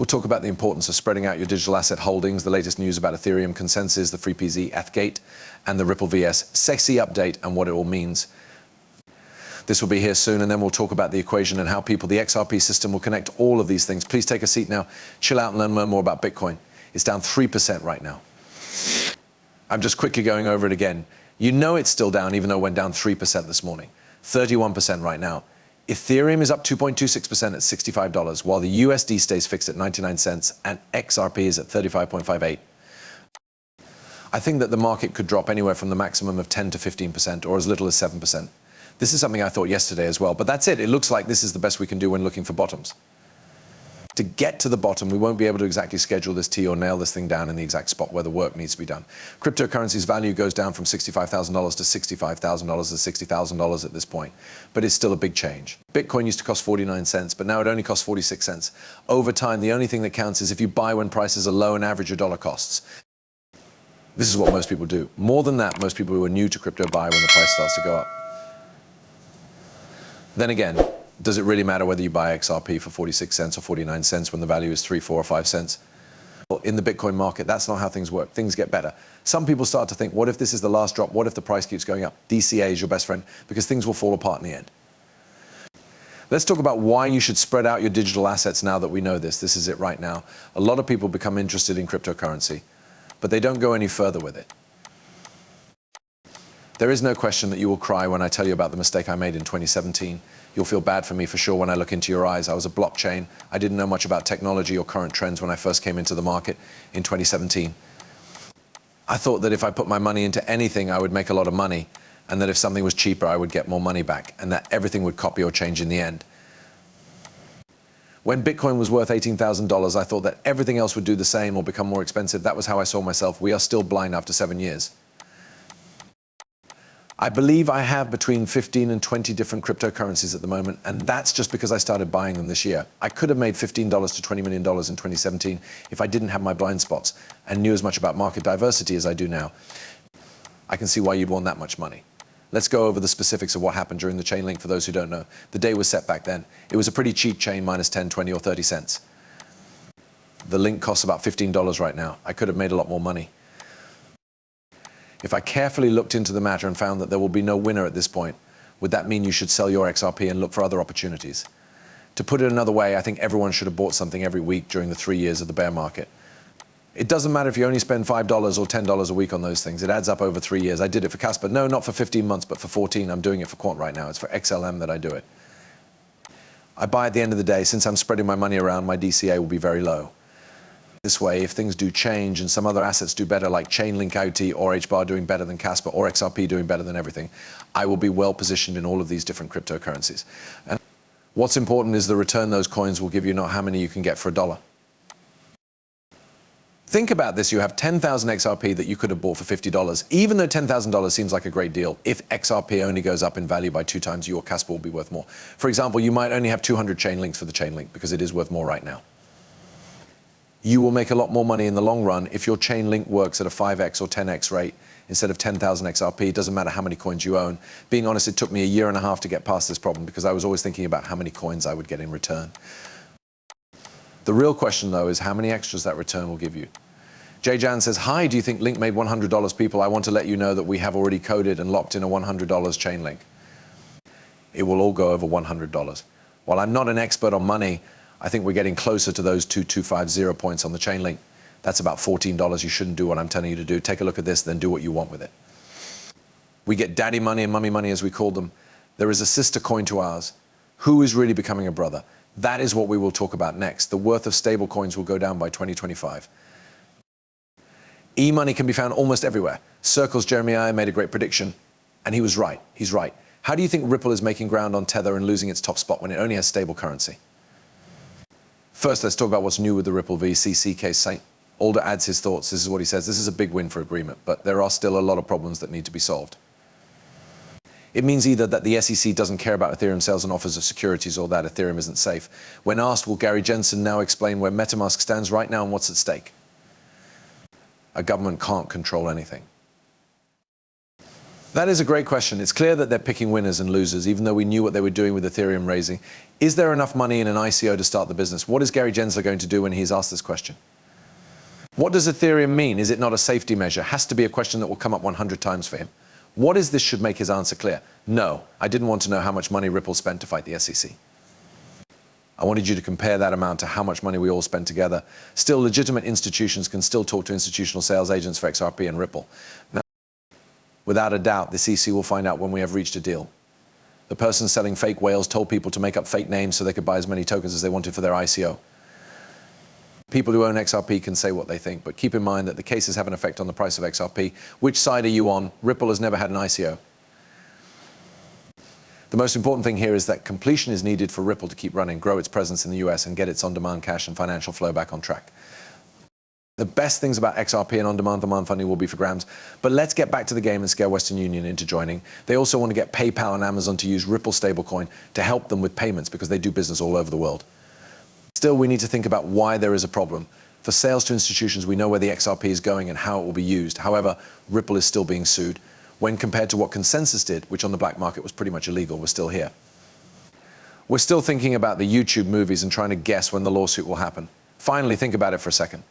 We'll talk about the importance of spreading out your digital asset holdings, the latest news about Ethereum consensus, the FreePZ ETH and the Ripple VS sexy update and what it all means. This will be here soon, and then we'll talk about the equation and how the XRP system will connect all of these things. Please take a seat now, chill out and learn more about Bitcoin. It's down 3% right now. I'm just quickly going over it again. You know it's still down, even though it went down 3% this morning. 31% right now. Ethereum is up 2.26% at $65, while the USD stays fixed at 99 cents and XRP is at 35.58. I think that the market could drop anywhere from the maximum of 10 to 15% or as little as 7%. This is something I thought yesterday as well, but that's it. It looks like this is the best we can do when looking for bottoms. To get to the bottom, we won't be able to exactly schedule this T or nail this thing down in the exact spot where the work needs to be done. Cryptocurrency's value goes down from $65,000 to $65,000 to $60,000 at this point, but it's still a big change. Bitcoin used to cost 49 cents, but now it only costs 46 cents. Over time, the only thing that counts is if you buy when prices are low and average your dollar costs. This is what most people do. More than that, most people who are new to crypto buy when the price starts to go up. Then again, does it really matter whether you buy XRP for 46 cents or 49 cents when the value is 3, 4, or 5 cents? Well, in the Bitcoin market, that's not how things work. Things get better. Some people start to think, what if this is the last drop? What if the price keeps going up? DCA is your best friend because things will fall apart in the end. Let's talk about why you should spread out your digital assets now that we know this. This is it right now. A lot of people become interested in cryptocurrency, but they don't go any further with it. There is no question that you will cry when I tell you about the mistake I made in 2017. You'll feel bad for me for sure when I look into your eyes. I was a blockchain. I didn't know much about technology or current trends when I first came into the market in 2017. I thought that if I put my money into anything, I would make a lot of money, and that if something was cheaper, I would get more money back, and that everything would copy or change in the end. When Bitcoin was worth $18,000, I thought that everything else would do the same or become more expensive. That was how I saw myself. We are still blind after 7 years. I believe I have between 15 and 20 different cryptocurrencies at the moment, and that's just because I started buying them this year. I could have made $15 to $20 million in 2017 if I didn't have my blind spots and knew as much about market diversity as I do now. I can see why you'd want that much money. Let's go over the specifics of what happened during the chain link for those who don't know. The day was set back then. It was a pretty cheap chain, minus 10, 20, or 30 cents. The link costs about $15 right now. I could have made a lot more money. If I carefully looked into the matter and found that there will be no winner at this point, would that mean you should sell your XRP and look for other opportunities? To put it another way, I think everyone should have bought something every week during the 3 years of the bear market. It doesn't matter if you only spend $5 or $10 a week on those things. It adds up over 3 years. I did it for Casper. No, not for 15 months, but for 14. I'm doing it for Quant right now. It's for XLM that I do it. I buy at the end of the day. Since I'm spreading my money around, my DCA will be very low. This way, if things do change and some other assets do better, like Chainlink IoT or HBAR doing better than Casper or XRP doing better than everything, I will be well positioned in all of these different cryptocurrencies. And what's important is the return those coins will give you, not how many you can get for $1. Think about this. You have 10,000 XRP that you could have bought for $50. Even though $10,000 seems like a great deal, if XRP only goes up in value by 2 times, your Casper will be worth more. For example, you might only have 200 Chainlinks for the Chainlink because it is worth more right now. You will make a lot more money in the long run if your chain link works at a 5x or 10x rate instead of 10,000 XRP. It doesn't matter how many coins you own. Being honest, it took me 1.5 years to get past this problem because I was always thinking about how many coins I would get in return. The real question, though, is how many extras that return will give you. Jay Jan says, hi, do you think Link made $100? People, I want to let you know that we have already coded and locked in a $100 chain link. It will all go over $100. While I'm not an expert on money, I think we're getting closer to those 2250 points on the chain link. That's about $14. You shouldn't do what I'm telling you to do. Take a look at this, then do what you want with it. We get daddy money and mummy money, as we call them. There is a sister coin to ours. Who is really becoming a brother? That is what we will talk about next. The worth of stable coins will go down by 2025. E-money can be found almost everywhere. Circle's Jeremiah made a great prediction, and he was right. He's right. How do you think Ripple is making ground on Tether and losing its top spot when it only has stable currency? First, let's talk about what's new with the Ripple VCC case. St. Alder adds his thoughts. This is what he says. This is a big win for agreement, but there are still a lot of problems that need to be solved. It means either that the SEC doesn't care about Ethereum sales and offers of securities or that Ethereum isn't safe. When asked, will Gary Jensen now explain where MetaMask stands right now and what's at stake? A government can't control anything. That is a great question. It's clear that they're picking winners and losers, even though we knew what they were doing with Ethereum raising. Is there enough money in an ICO to start the business? What is Gary Gensler going to do when he's asked this question? What does Ethereum mean? Is it not a safety measure? Has to be a question that will come up 100 times for him. What is this should make his answer clear? No, I didn't want to know how much money Ripple spent to fight the SEC. I wanted you to compare that amount to how much money we all spend together. Still, legitimate institutions can still talk to institutional sales agents for XRP and Ripple. Now, without a doubt, the CC will find out when we have reached a deal. The person selling fake whales told people to make up fake names so they could buy as many tokens as they wanted for their ICO. People who own XRP can say what they think, but keep in mind that the cases have an effect on the price of XRP. Which side are you on? Ripple has never had an ICO. The most important thing here is that completion is needed for Ripple to keep running, grow its presence in the US, and get its on-demand cash and financial flow back on track. The best things about XRP and on-demand demand funding will be for grams, but let's get back to the game and scare Western Union into joining. They also want to get PayPal and Amazon to use Ripple stablecoin to help them with payments because they do business all over the world. Still, we need to think about why there is a problem. For sales to institutions, we know where the XRP is going and how it will be used. However, Ripple is still being sued. When compared to what Consensus did, which on the black market was pretty much illegal, we're still here. We're still thinking about the YouTube movies and trying to guess when the lawsuit will happen. Finally, think about it for a second.